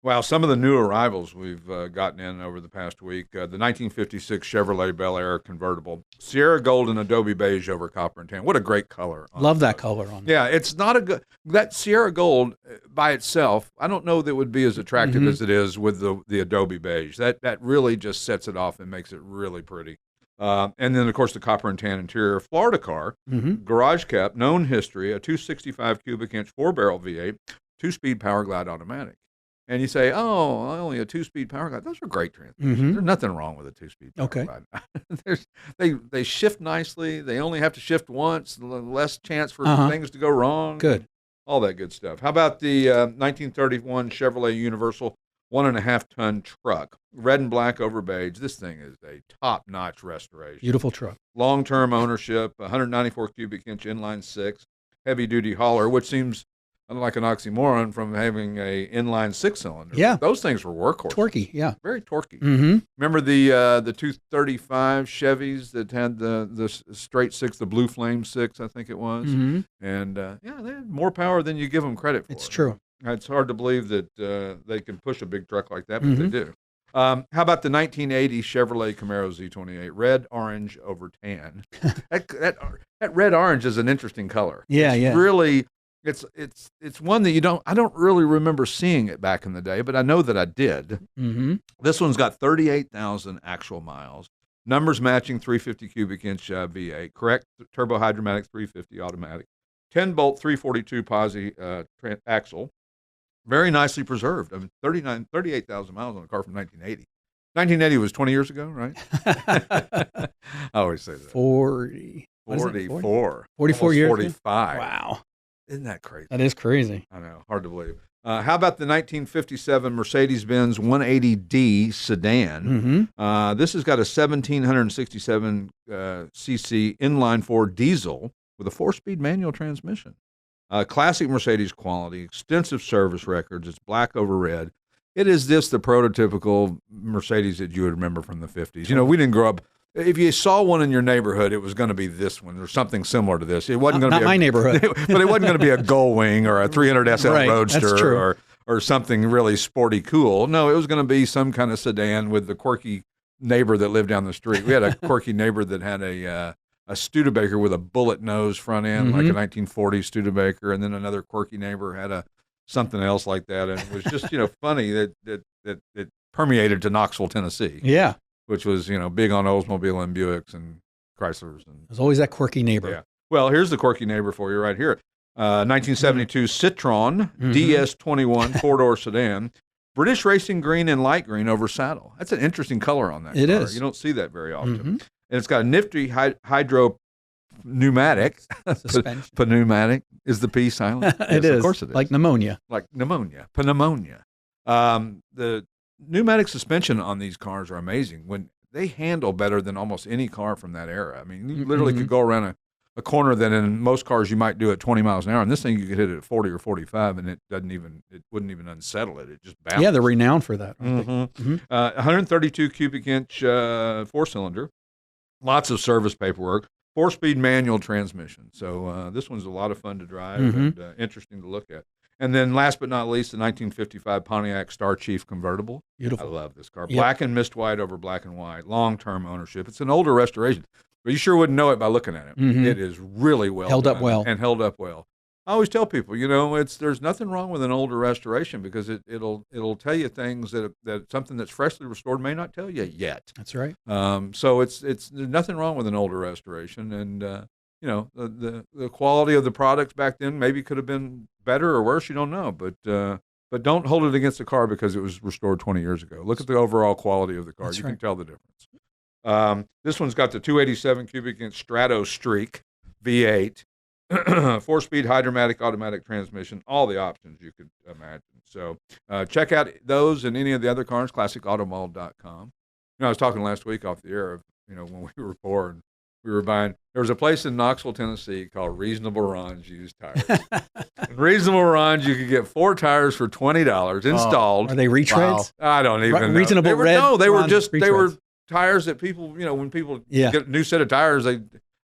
Well, some of the new arrivals we've gotten in over the past week, the 1956 Chevrolet Bel Air Convertible, Sierra Gold and Adobe Beige over copper and tan. What a great color. Love that color on it. Yeah, it's not a good, that Sierra Gold by itself, I don't know that it would be as attractive as it is with the Adobe Beige. That really just sets it off and makes it really pretty. And then, of course, the copper and tan interior Florida car, garage cap, known history, a 265 cubic inch 4-barrel V8, 2-speed power glide automatic. And you say, oh, only a 2-speed power glide. Those are great transmissions. There's nothing wrong with a 2-speed power glide. They shift nicely. They only have to shift once, less chance for things to go wrong. Good. All that good stuff. How about the 1931 Chevrolet Universal 1.5-ton truck? Red and black over beige. This thing is a top-notch restoration. Beautiful truck. Long-term ownership, 194 cubic inch inline 6, heavy-duty hauler, which seems like an oxymoron from having a inline 6-cylinder. Yeah. Those things were workhorses. Torquey, yeah. Very torquey. Remember the 235 Chevys that had the straight 6, the Blue Flame 6, I think it was? And, yeah, they had more power than you give them credit for. It's true. It's hard to believe that they can push a big truck like that, but they do. How about the 1980 Chevrolet Camaro Z28, red, orange over tan? that red-orange is an interesting color. It's really... It's one that I don't really remember seeing it back in the day, but I know that I did. This one's got 38,000 actual miles. Numbers matching 350 cubic inch V8, correct turbo hydromatic 350 automatic, 10-bolt 342 posi axle, very nicely preserved. I mean, 38,000 miles on a car from 1980. 1980 was 20 years ago, right? I always say that. 44 years. 45. Wow. Isn't that crazy? That is crazy. I know, hard to believe. How about the 1957 Mercedes-Benz 180D sedan? This has got a 1,767 cc inline-4 diesel with a 4-speed manual transmission. Classic Mercedes quality, extensive service records. It's black over red. It is the prototypical Mercedes that you would remember from the 50s. You know, we didn't grow up. If you saw one in your neighborhood, it was going to be this one or something similar to this. It wasn't going to be my neighborhood, but it wasn't going to be a Gullwing or a 300 SL Roadster or something really sporty cool. No, it was going to be some kind of sedan with the quirky neighbor that lived down the street. We had a quirky neighbor that had a Studebaker with a bullet nose front end, like a 1940 Studebaker, and then another quirky neighbor had a something else like that, and it was just funny that it permeated to Knoxville, Tennessee. Yeah. Which was, big on Oldsmobile and Buicks and Chryslers. There's always that quirky neighbor. Yeah. Well, here's the quirky neighbor for you right here. 1972 Citroen DS 21 4-door sedan, British racing green and light green over saddle. That's an interesting color on that car. It is. You don't see that very often. And it's got a nifty hydro pneumatic. Pneumatic. Is the P silent? It is. Of course it is. Like pneumonia. Pneumonia. The pneumatic suspension on these cars are amazing. When they handle better than almost any car from that era. I mean, you literally could go around a corner that in most cars you might do at 20 miles an hour, and this thing you could hit it at 40 or 45, and it wouldn't even unsettle it. It just bounces. Yeah, they're renowned for that. 132 cubic inch 4-cylinder, lots of service paperwork, 4-speed manual transmission. So this one's a lot of fun to drive and interesting to look at. And then last but not least, the 1955 Pontiac Star Chief Convertible. Beautiful. I love this car. Yep. Black and mist white over black and white. Long-term ownership. It's an older restoration, but you sure wouldn't know it by looking at it. It is really well held done up well. And held up well. I always tell people, there's nothing wrong with an older restoration because it'll tell you things that something that's freshly restored may not tell you yet. That's right. So there's nothing wrong with an older restoration, and the quality of the products back then maybe could have been better or worse. You don't know, but don't hold it against the car because it was restored 20 years ago. Look at the overall quality of the car. You can tell the difference. This one's got the 287 cubic inch Strato Streak V8, 4-speed hydromatic automatic transmission, all the options you could imagine. So check out those and any of the other cars, classicautomall.com. I was talking last week off the air of, when we were poor and we were buying. There was a place in Knoxville, Tennessee called Reasonable Ron's Used Tires. In Reasonable Ron's, you could get 4 tires for $20 installed. Are they retreads? Wow. I don't even know. Reasonable red? No, they were retreads. They were tires that people, when people get a new set of tires,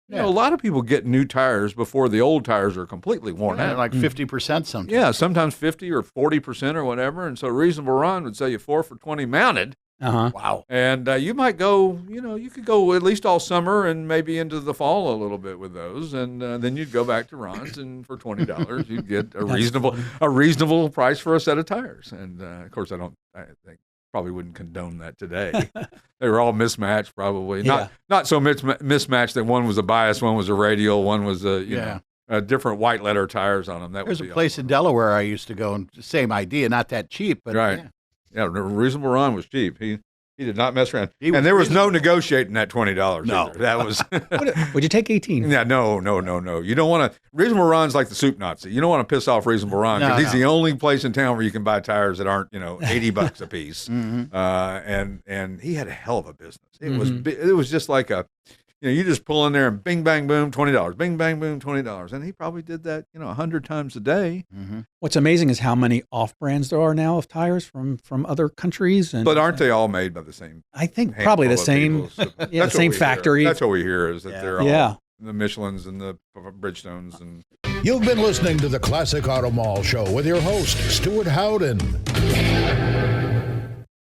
You know, a lot of people get new tires before the old tires are completely worn out. Like 50% sometimes. Yeah, sometimes 50 or 40% or whatever. And so Reasonable Run would sell you 4 for $20 mounted. Wow. And you might go, you could go at least all summer and maybe into the fall a little bit with those. And then you'd go back to Ron's, and for $20, you'd get a reasonable price for a set of tires. And, of course, I think probably wouldn't condone that today. They were all mismatched, probably. Not so mismatched that one was a bias, one was a radial, one was a different white letter tires on them. There's a place in Delaware I used to go, and same idea, not that cheap, but right. Yeah, Reasonable Run was cheap. He did not mess around, and there was no negotiating that $20. No, either. That was. Would you take 18? Yeah, no. You don't want to. Reasonable Run's like the soup Nazi. You don't want to piss off Reasonable Run because he's the only place in town where you can buy tires that aren't $80 a piece. And he had a hell of a business. It was just like a. You just pull in there and bing, bang, boom, $20. Bing, bang, boom, $20. And he probably did that, 100 times a day. What's amazing is how many off-brands there are now of tires from other countries. But aren't they all made by the same? I think probably the same. The same factory. That's what we hear is that they're all the Michelins and the Bridgestones. And You've been listening to the Classic Auto Mall Show with your host, Stewart Howden.